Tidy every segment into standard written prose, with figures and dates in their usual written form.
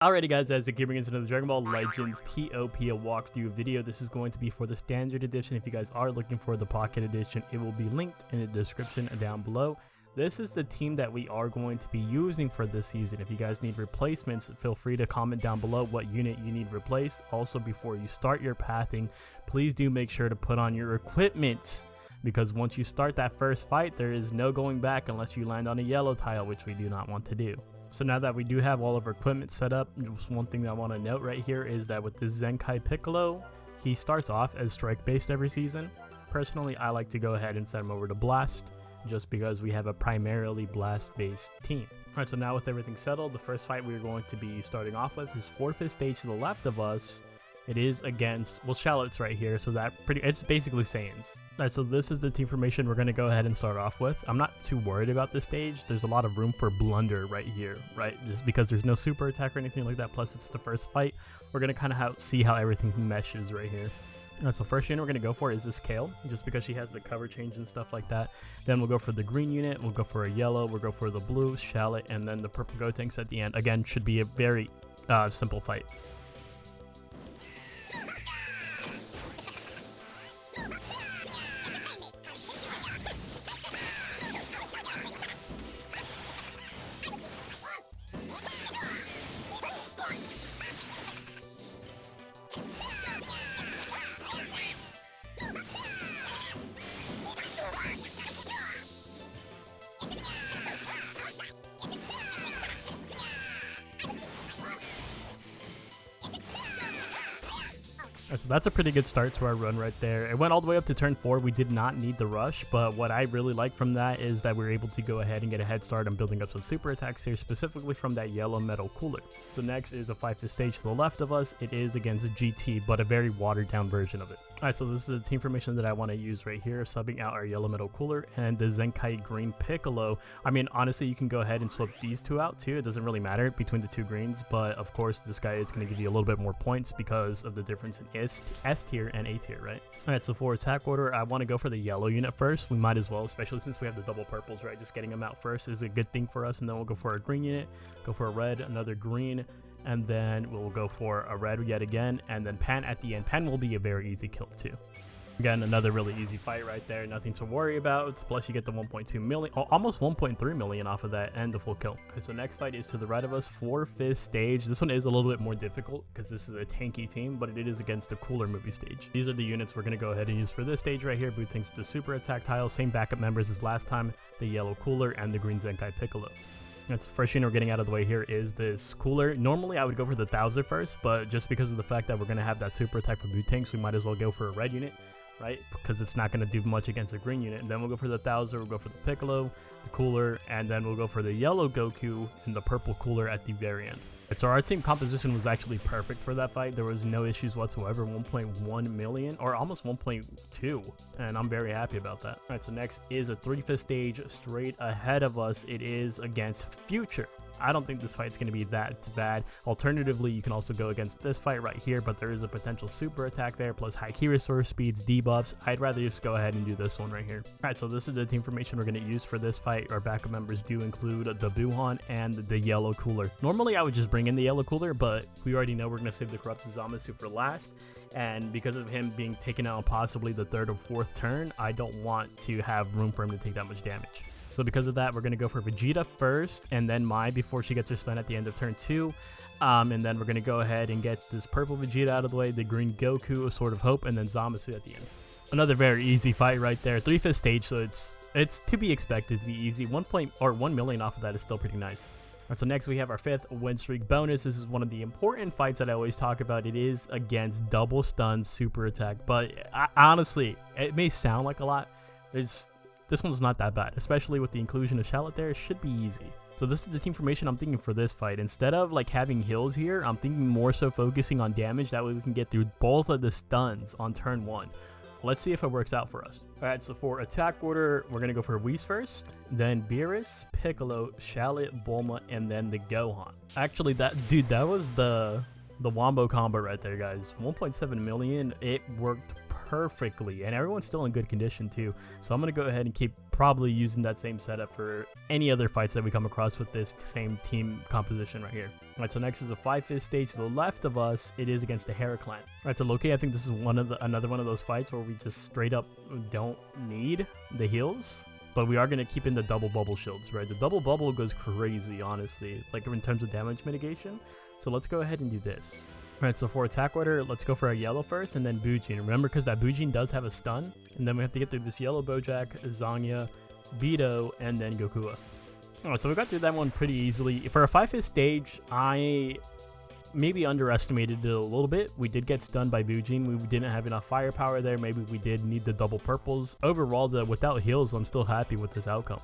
Alrighty guys, as the into another Dragon Ball Legends TOP walkthrough video. This is going to be for the standard edition. If you guys are looking for the pocket edition, it will be linked in the description down below. This is the team that we are going to be using for this season. If you guys need replacements, feel free to comment down below what unit you need replaced. Also, before you start your pathing, please do make sure to put on your equipment, because once you start that first fight, there is no going back unless you land on a yellow tile, which we do not want to do. So now that we do have all of our equipment set up, just one thing that I want to note right here is that with the Zenkai Piccolo, he starts off as strike based every season. Personally, I like to go ahead and set him over to blast, just because we have a primarily blast based team. Alright, so now with everything settled, the first fight we're going to be starting off with is 4th stage to the left of us. It is against, well, Shallots right here, so it's basically Saiyans. Alright, so this is the team formation we're going to go ahead and start off with. I'm not too worried about this stage. There's a lot of room for blunder right here, right? Just because there's no super attack or anything like that, plus it's the first fight. We're going to kind of see how everything meshes right here. Alright, so first unit we're going to go for is this Kale, just because she has the cover change and stuff like that. Then we'll go for the green unit, we'll go for a yellow, we'll go for the blue, Shallot, and then the purple Gotenks at the end. Again, should be a very simple fight. So that's a pretty good start to our run right there. It went all the way up to turn 4. We did not need the rush, but what I really like from that is that we were able to go ahead and get a head start on building up some super attacks here, specifically from that yellow metal cooler. So next is a 5th stage to the left of us. It is against GT, but a very watered down version of it. Alright, so this is the team formation that I want to use right here, subbing out our yellow metal cooler and the Zenkai green Piccolo. I mean, honestly, you can go ahead and swap these two out too. It doesn't really matter between the two greens, but of course this guy is going to give you a little bit more points because of the difference in S tier and A tier, right? Alright, so for attack order, I want to go for the yellow unit first. We might as well, especially since we have the double purples, right? Just getting them out first is a good thing for us, and then we'll go for a green unit, go for a red, another green, and then we'll go for a red yet again, and then Pan at the end. Pan will be a very easy kill too. Again, another really easy fight right there, nothing to worry about. Plus you get the 1.2 million, almost 1.3 million off of that, and the full kill. Okay, so next fight is to the right of us, 5th stage. This one is a little bit more difficult because this is a tanky team, but it is against the cooler movie stage. These are the units we're going to go ahead and use for this stage right here. Bootanks the super attack tile, same backup members as last time, the yellow cooler and the green Zenkai Piccolo. That's the first unit we're getting out of the way here is this cooler. Normally I would go for the Thouser first, but just because of the fact that we're going to have that super attack for Bootanks, we might as well go for a red unit, right? Because it's not going to do much against the green unit. And then we'll go for the Thouser, we'll go for the Piccolo, the cooler, and then we'll go for the yellow Goku and the purple cooler at the very end. So our team composition was actually perfect for that fight. There was no issues whatsoever. 1.1 million or almost 1.2, and I'm very happy about that. Alright, so next is a 3/5 stage straight ahead of us. It is against Future. I don't think this fight's going to be that bad. Alternatively, you can also go against this fight right here, but there is a potential super attack there, plus high key restore speeds, debuffs. I'd rather just go ahead and do this one right here. Alright, so this is the team formation we're going to use for this fight. Our backup members do include the Buhan and the yellow cooler. Normally, I would just bring in the yellow cooler, but we already know we're going to save the corrupted Zamasu for last, and because of him being taken out on possibly the 3rd or 4th turn, I don't want to have room for him to take that much damage. So because of that, we're going to go for Vegeta first, and then Mai before she gets her stun at the end of turn 2. And then we're going to go ahead and get this purple Vegeta out of the way, the green Goku, a Sword of Hope, and then Zamasu at the end. Another very easy fight right there. 3/5 stage, so it's to be expected to be easy. 1 million off of that is still pretty nice. Alright, so next we have our 5th win streak bonus. This is one of the important fights that I always talk about. It is against double stun super attack, but honestly, it may sound like a lot. This one's not that bad, especially with the inclusion of Shallot there. It should be easy. So this is the team formation I'm thinking for this fight. Instead of like having heals here, I'm thinking more so focusing on damage. That way we can get through both of the stuns on turn 1. Let's see if it works out for us. Alright, so for attack order, we're going to go for Whis first, then Beerus, Piccolo, Shallot, Bulma, and then the Gohan. Actually, that was the Wombo combo right there, guys. 1.7 million. It worked perfectly, and everyone's still in good condition too. So I'm gonna go ahead and keep probably using that same setup for any other fights that we come across with this same team composition right here. Alright, so next is a 5-5 stage to the left of us. It is against the Hercule. Alright, so Loki, I think this is another one of those fights where we just straight up don't need the heals. But we are going to keep in the double bubble shields, right? The double bubble goes crazy, honestly, like in terms of damage mitigation. So let's go ahead and do this. Alright, so for attack order, let's go for our yellow first and then Bujin. Remember, because that Bujin does have a stun, and then we have to get through this yellow Bojack, Zangya, Beto, and then Gokua. Alright, so we got through that one pretty easily. For a 5-5 stage, I maybe underestimated it a little bit. We did get stunned by Bujin. We didn't have enough firepower there. Maybe we did need the double purples. Overall, without heals, I'm still happy with this outcome.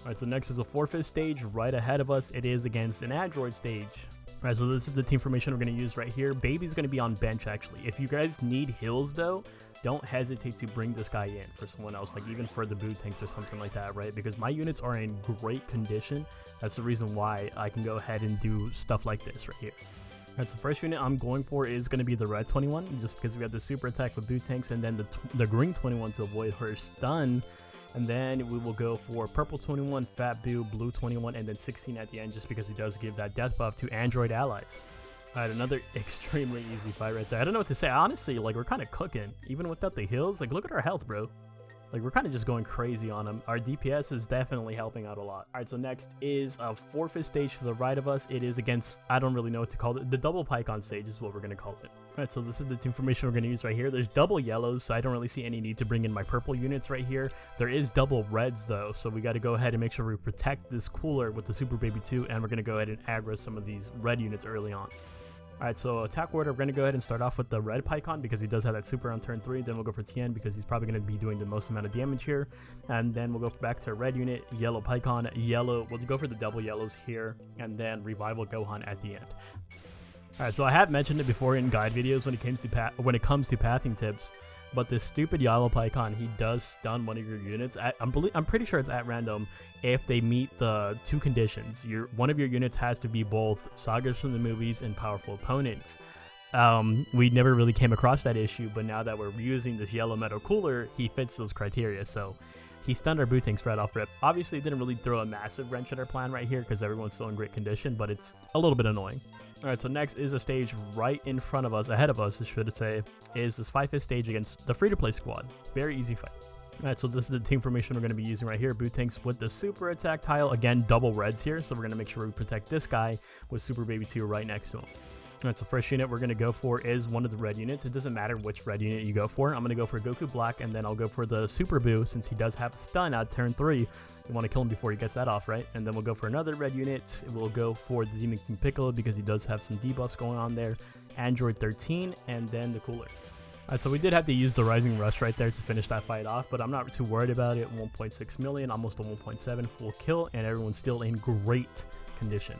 Alright, so next is a 4-5 stage right ahead of us. It is against an android stage. Alright, so this is the team formation we're going to use right here. Baby's going to be on bench, actually. If you guys need heals, though, don't hesitate to bring this guy in for someone else, like even for the boot tanks or something like that, right? Because my units are in great condition. That's the reason why I can go ahead and do stuff like this right here. Alright, so first unit I'm going for is going to be the red 21, just because we have the super attack with boot tanks, and then the green 21 to avoid her stun. And then we will go for purple 21, fat boo, blue 21, and then 16 at the end, just because he does give that death buff to android allies. Alright, another extremely easy fight right there. I don't know what to say. Honestly, like, we're kind of cooking. Even without the heals, like, look at our health, bro. Like, we're kind of just going crazy on him. Our DPS is definitely helping out a lot. Alright, so next is a 4-5 stage to the right of us. It is against, I don't really know what to call it. The double Pikkon stage is what we're going to call it. Alright, so this is the team formation we're going to use right here. There's double yellows, so I don't really see any need to bring in my purple units right here. There is double reds, though, so we got to go ahead and make sure we protect this cooler with the Super Baby 2, and we're going to go ahead and aggro some of these red units early on. Alright, so attack order, we're going to go ahead and start off with the red Pikkon because he does have that super on turn 3. Then we'll go for Tien because he's probably going to be doing the most amount of damage here. And then we'll go back to red unit, yellow Pikkon, yellow. We'll go for the double yellows here, and then revival Gohan at the end. Alright, so I have mentioned it before in guide videos when it comes to pathing tips, but this stupid yellow Pikkon, he does stun one of your units. I'm pretty sure it's at random if they meet the two conditions. One of your units has to be both sagas from the movies and powerful opponents. We never really came across that issue, but now that we're using this yellow metal cooler, he fits those criteria. So he stunned our boot tanks right off rip. Obviously, it didn't really throw a massive wrench at our plan right here because everyone's still in great condition, but it's a little bit annoying. Alright, so next is a stage right in front of us, ahead of us, I should say, is this 5-5 stage against the free-to-play squad. Very easy fight. Alright, so this is the team formation we're going to be using right here. Boot tanks with the super attack tile. Again, double reds here, so we're going to make sure we protect this guy with Super Baby 2 right next to him. Alright, so first unit we're going to go for is one of the red units. It doesn't matter which red unit you go for. I'm going to go for Goku Black, and then I'll go for the Super Boo since he does have a stun at turn 3. You want to kill him before he gets that off, right? And then we'll go for another red unit. We'll go for the Demon King Piccolo because he does have some debuffs going on there. Android 13, and then the cooler. Alright, so we did have to use the Rising Rush right there to finish that fight off, but I'm not too worried about it. 1.6 million, almost a 1.7 full kill, and everyone's still in great condition.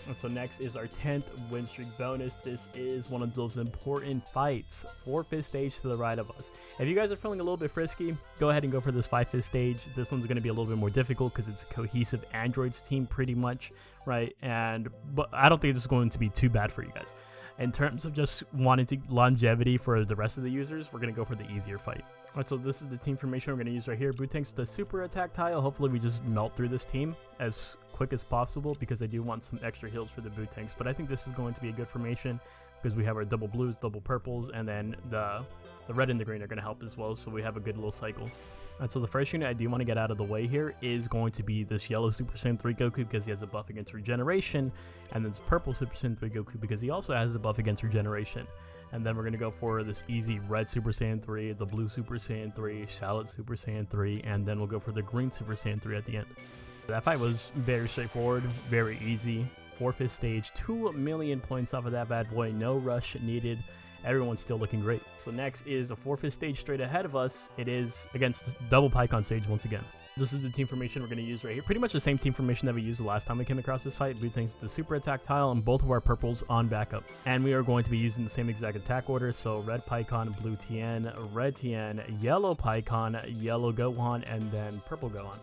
And so next is our 10th win streak bonus. This is one of those important fights. 4-5 stage to the right of us. If you guys are feeling a little bit frisky, go ahead and go for this 5-5 stage. This one's going to be a little bit more difficult because it's a cohesive androids team pretty much, right? But I don't think this is going to be too bad for you guys. In terms of just wanting to longevity for the rest of the users, we're going to go for the easier fight. Alright, so this is the team formation we're going to use right here. Boot tanks, the super attack tile. Hopefully we just melt through this team as quick as possible because I do want some extra heals for the boot tanks. But I think this is going to be a good formation because we have our double blues, double purples, and then the red and the green are going to help as well. So we have a good little cycle. Alright, so the first unit I do want to get out of the way here is going to be this yellow Super Saiyan 3 Goku because he has a buff against regeneration, and then this purple Super Saiyan 3 Goku because he also has a buff against regeneration. And then we're going to go for this easy red Super Saiyan 3, the blue Super Saiyan 3, Shallot Super Saiyan 3, and then we'll go for the green Super Saiyan 3 at the end. That fight was very straightforward, very easy. 4-5 stage, 2 million points off of that bad boy, no rush needed. Everyone's still looking great. So next is a 4-5 stage straight ahead of us. It is against double Pikkon stage once again. This is the team formation we're going to use right here. Pretty much the same team formation that we used the last time we came across this fight. Boot tanks the super attack tile and both of our purples on backup. And we are going to be using the same exact attack order. So red Pikkon, blue Tien, red Tien, yellow Pikkon, yellow Gohan, and then purple Gohan.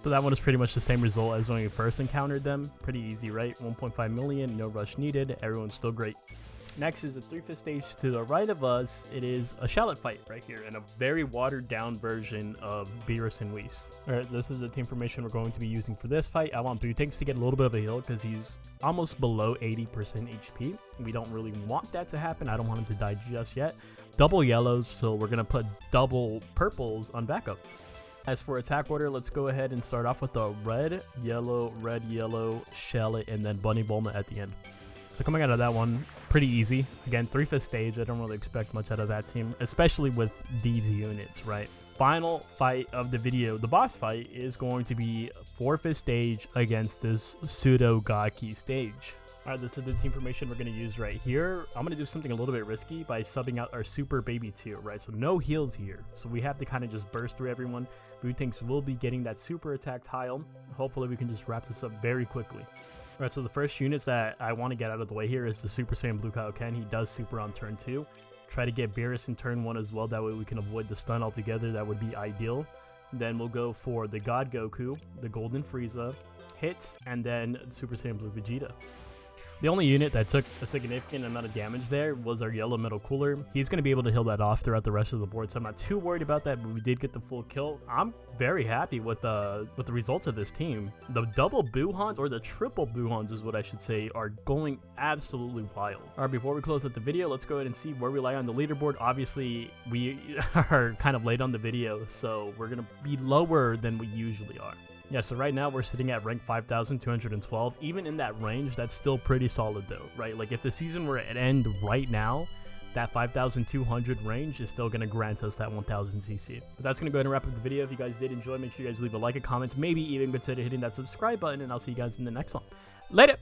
So that one is pretty much the same result as when we first encountered them. Pretty easy, right? 1.5 million, no rush needed. Everyone's still great. Next is the 3-5 stage to the right of us. It is a shallot fight right here and a very watered down version of Beerus and Whis. Alright, this is the team formation we're going to be using for this fight. I want 3 tanks to get a little bit of a heal because he's almost below 80% HP. We don't really want that to happen. I don't want him to die just yet. Double yellows, so we're going to put double purples on backup. As for attack order, let's go ahead and start off with the red, yellow, shallot, and then Bunny Bulma at the end. So coming out of that one, pretty easy. Again, 3-5 stage, I don't really expect much out of that team, especially with these units, right? Final fight of the video, the boss fight, is going to be 4-5 stage against this pseudo God Key stage. Alright, this is the team formation we're going to use right here. I'm going to do something a little bit risky by subbing out our super baby tier, right? So no heals here. So we have to kind of just burst through everyone. Blue tanks will be getting that super attack tile. Hopefully we can just wrap this up very quickly. Alright, so the first units that I want to get out of the way here is the Super Saiyan Blue Kaioken. He does super on turn 2. Try to get Beerus in turn 1 as well. That way we can avoid the stun altogether. That would be ideal. Then we'll go for the God Goku, the Golden Frieza, hits, and then Super Saiyan Blue Vegeta. The only unit that took a significant amount of damage there was our yellow metal cooler. He's going to be able to heal that off throughout the rest of the board, so I'm not too worried about that, but we did get the full kill. I'm very happy with the results of this team. The double Buhans, or the triple Buhans is what I should say, are going absolutely wild. Alright, before we close out the video, let's go ahead and see where we lie on the leaderboard. Obviously, we are kind of late on the video, so we're going to be lower than we usually are. Yeah, so right now we're sitting at rank 5,212. Even in that range, that's still pretty solid though, right? Like if the season were to end right now, that 5,200 range is still going to grant us that 1,000 CC. But that's going to go ahead and wrap up the video. If you guys did enjoy, make sure you guys leave a like, a comment, maybe even consider hitting that subscribe button, and I'll see you guys in the next one. Later!